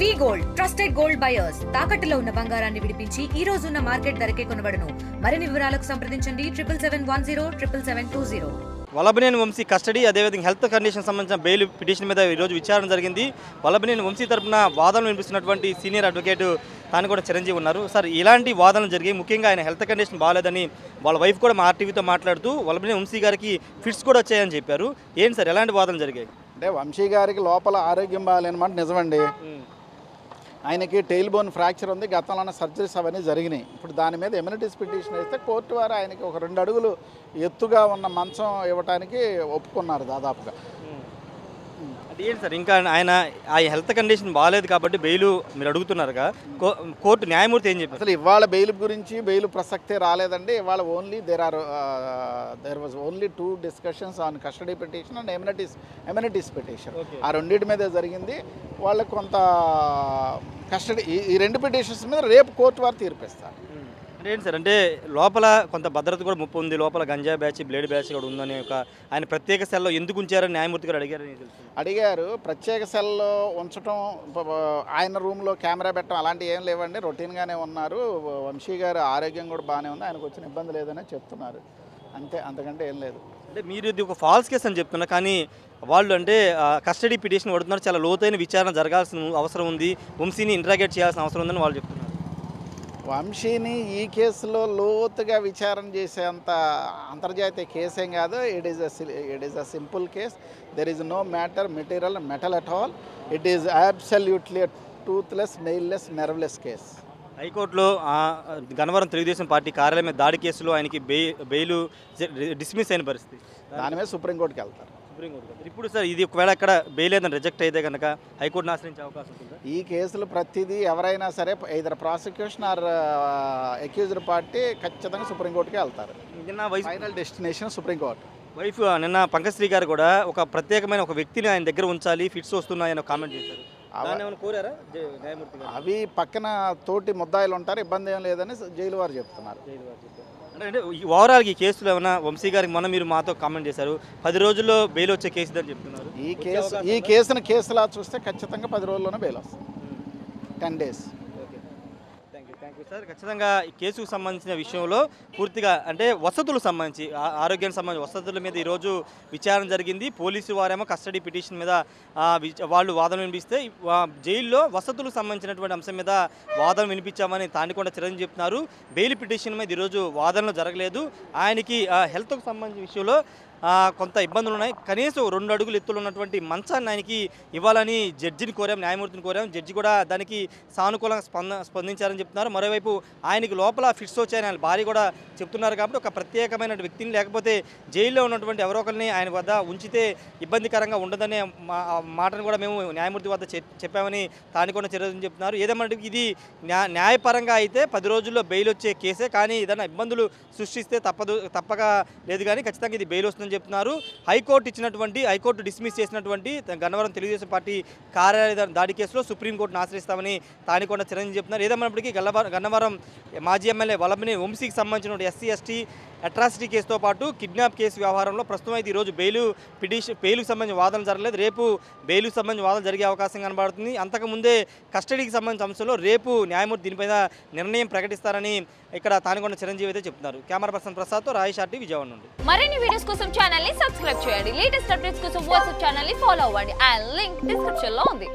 వి gold trusted gold buyers తాకట్టులో ఉన్న బంగారాన్ని విడిపించి ఈ రోజు ఉన్న మార్కెట్ ధరకే కొనబడును. మరిన్ని వివరాలకు సంప్రదించండి 77107720. వల్లభనేని వంశీ కస్టడీ అదేవిధంగా హెల్త్ కండిషన్ సంబంధించిన బెయిల్ పిటిషన్ మీద ఈరోజు విచారణ జరిగింది. వల్లభనేని వంశీ తరపున వాదనలు వినిపిస్తున్నటువంటి సీనియర్ అడ్వకేట్ తాను కూడా చిరంజీవి ఉన్నారు. సార్, ఇలాంటి వాదనలు జరిగాయి. ముఖ్యంగా ఆయన హెల్త్ కండిషన్ బాగాలేదని వాళ్ళ వైఫ్ కూడా మా ఆర్టీవీతో మాట్లాడుతూ వల్లభనేని వంశీ గారికి ఫిట్స్ కూడా వచ్చాయని చెప్పారు. ఏంటి సార్, ఎలాంటి వాదనలు జరిగాయి? అంటే వంశీ గారికి లోపల ఆరోగ్యం బాగాలేనమాట నిజమండి. ఆయనకి టెయిల్ బోన్ ఫ్రాక్చర్ ఉంది, గతంలోనే సర్జరీస్ అవన్నీ జరిగినాయి. ఇప్పుడు దాని మీద ఎమ్యూనిటీస్ పిటిషన్ వేస్తే కోర్టు వారు ఆయనకి ఒక 2 అడుగులు ఎత్తుగా ఉన్న మంచం ఇవ్వడానికి ఒప్పుకున్నారు దాదాపుగా. అంటే ఏంటి సార్, ఇంకా ఆయన ఆ హెల్త్ కండిషన్ బాగాలేదు కాబట్టి బెయిల్ మీరు అడుగుతున్నారుగా, కోర్టు న్యాయమూర్తి ఏం చెప్పారు? అసలు ఇవాళ బెయిల్ గురించి బెయిల్ ప్రసక్తే రాలేదండి. ఇవాళ only there was only 2 discussions on custody petition and immunities petition. ఆ రెండింటి మీదే జరిగింది. వాళ్ళకి కొంత కస్టడీ ఈ 2 పిటిషన్స్ మీద రేపు కోర్టు వారు తీర్పిస్తారు. అంటే ఏంటి సార్, అంటే లోపల కొంత భద్రత కూడా ముప్పు ఉంది, లోపల గంజా బ్యాచ్ బ్లేడ్ బ్యాచ్ కూడా ఉందని ఆయన ప్రత్యేక సెల్లో ఎందుకు ఉంచారని న్యాయమూర్తి గారు అడిగారు. ప్రత్యేక సెల్లో ఉంచడం, ఆయన రూమ్లో కెమెరా పెట్టడం అలాంటివి ఏం లేవండి, రొటీన్గానే ఉన్నారు. వంశీ గారు ఆరోగ్యం కూడా బాగానే ఉంది, ఆయనకు వచ్చిన ఇబ్బంది లేదని చెప్తున్నారు. అంతకంటే ఏం లేదు. అంటే మీరు ఇది ఒక ఫాల్స్ కేసు అని చెప్తున్నారు, కానీ వాళ్ళు అంటే కస్టడీ పిటిషన్ పడుతున్నారు, చాలా లోతైన విచారణ జరగాల్సిన అవసరం ఉంది, వంశీని ఇంట్రాగేట్ చేయాల్సిన అవసరం ఉందని వాళ్ళు చెప్తున్నారు. వంశీని ఈ కేసులో లోతుగా విచారణ చేసేంత అంతర్జాతీయ కేసేం కాదు. It is a simple case. There is no mettle at all. It is absolutely toothless, nailless, nerveless case. హైకోర్టులో గన్నవరం తెలుగుదేశం పార్టీ కార్యాలయం మీద దాడి కేసులో ఆయనకి బెయిల్ డిస్మిస్ అయిన పరిస్థితి, దాని మీద సుప్రీంకోర్టుకి వెళ్తారు. ఇప్పుడు సార్, ఇది ఒకవేళ అక్కడ బెయిల్ ఏదైనా రిజెక్ట్ అయితే కనుక హైకోర్టును ఆశ్రయించే అవకాశం ఉంటుందా? ఈ కేసులు ప్రతిదీ ఎవరైనా సరే ఇద్దరు ప్రాసిక్యూషన్ ఆర్ అక్యూజ్డ్ పార్టీ ఖచ్చితంగా సుప్రీంకోర్టుకి వెళ్తారు. Final destination supreme court. వైఫ్ నిన్న పంకశ్రీ గారు కూడా ఒక ప్రత్యేకమైన ఒక వ్యక్తిని ఆయన దగ్గర ఉంచాలి, ఫిట్స్ వస్తున్నాయని కామెంట్ చేశారు. కోరారా న్యాయమూర్తి? అవి పక్కన తోటి ముద్దాయిలు ఉంటారు, ఇబ్బంది ఏం లేదని జైలు వారు చెప్తున్నారు. అంటే ఓవరాల్ ఈ కేసులో ఏమైనా వంశీ గారికి మొన్న మీరు మాతో కామెంట్ చేశారు, 10 రోజుల్లో బెయిల్ వచ్చే కేసు అని చెప్తున్నారు. ఈ కేసును కేసులా చూస్తే ఖచ్చితంగా 10 రోజుల్లోనే బెయిల్ వస్తుంది. 10 days. Thank you sir. ఖచ్చితంగా ఈ కేసుకు సంబంధించిన విషయంలో పూర్తిగా అంటే వసతులకు సంబంధించి, ఆరోగ్యానికి సంబంధించి వసతుల మీద ఈరోజు విచారణ జరిగింది. పోలీసు వారేమో కస్టడీ పిటిషన్ మీద వాళ్ళు వాదన వినిపిస్తే, జైల్లో వసతులకు సంబంధించినటువంటి అంశం మీద వాదన వినిపించామని తానికొండ చిరంజీవి చెప్తున్నారు. బెయిల్ పిటిషన్ మీద ఈరోజు వాదనలు జరగలేదు. ఆయనకి హెల్త్కు సంబంధించిన విషయంలో కొంత ఇబ్బందులు ఉన్నాయి. కనీసం 2 అడుగులు ఎత్తులు ఉన్నటువంటి మంచాన్ని ఆయనకి ఇవ్వాలని జడ్జిని కోరాం, న్యాయమూర్తిని కోరాం. జడ్జి కూడా దానికి సానుకూలంగా స్పందించారని చెప్తున్నారు. మరోవైపు ఆయనకి లోపల ఫిట్స్ వచ్చాయని ఆయన భార్య కూడా చెప్తున్నారు. కాబట్టి ఒక ప్రత్యేకమైన వ్యక్తిని, లేకపోతే జైల్లో ఉన్నటువంటి ఎవరో ఒకరిని ఆయన వద్ద ఉంచితే ఇబ్బందికరంగా ఉండదనే మాటను కూడా మేము న్యాయమూర్తి వద్ద చెప్పామని తానికొండ చిరంజీవి చెప్తున్నారు. ఏదేమంటే ఇది న్యాయపరంగా అయితే 10 రోజుల్లో బెయిల్ వచ్చే కేసే, కానీ ఏదైనా ఇబ్బందులు సృష్టిస్తే తప్పక లేదు, కానీ ఖచ్చితంగా ఇది బెయిల్ వస్తుందని చెప్తున్నారు. హైకోర్టు డిస్మిస్ చేసినటువంటి గన్నవరం తెలుగుదేశం పార్టీ కార్యాలయ దాడి కేసులో సుప్రీంకోర్టును ఆశ్రయిస్తామని తానికొండ చిరంజీవి చెప్తున్నారు. ఏదేమైనప్పటికీ గన్నవరం మాజీ ఎమ్మెల్యే వల్లభనేని వంశీకి సంబంధించిన SC/ST అట్రాసిటీ కేసుతో పాటు కిడ్నాప్ కేసు వ్యవహారంలో ప్రస్తుతం అయితే ఈరోజు బెయిల్కు సంబంధించిన వాదన జరగలేదు. రేపు బెయిల్కు సంబంధించిన వాదన జరిగే అవకాశం కనబడుతుంది. అంతకుముందే కస్టడీకి సంబంధించిన అంశంలో రేపు న్యాయమూర్తి దీనిపైన నిర్ణయం ప్రకటిస్తారని ఇక్కడ తానికొండ చిరంజీవి అయితే చెప్తున్నారు. Camera person ప్రసాద్తో Rayesh RT Vijayawada నుండి. మరిన్ని వీడియోస్ కోసం ఛానల్ ని సబ్స్క్రైబ్ చేయండి. లేటెస్ట్ అప్డేట్స్ కోసం వాట్సాప్ ఛానల్ ని ఫాలో అవ్వండి. ఆ లింక్ డిస్క్రిప్షన్ లో ఉంది.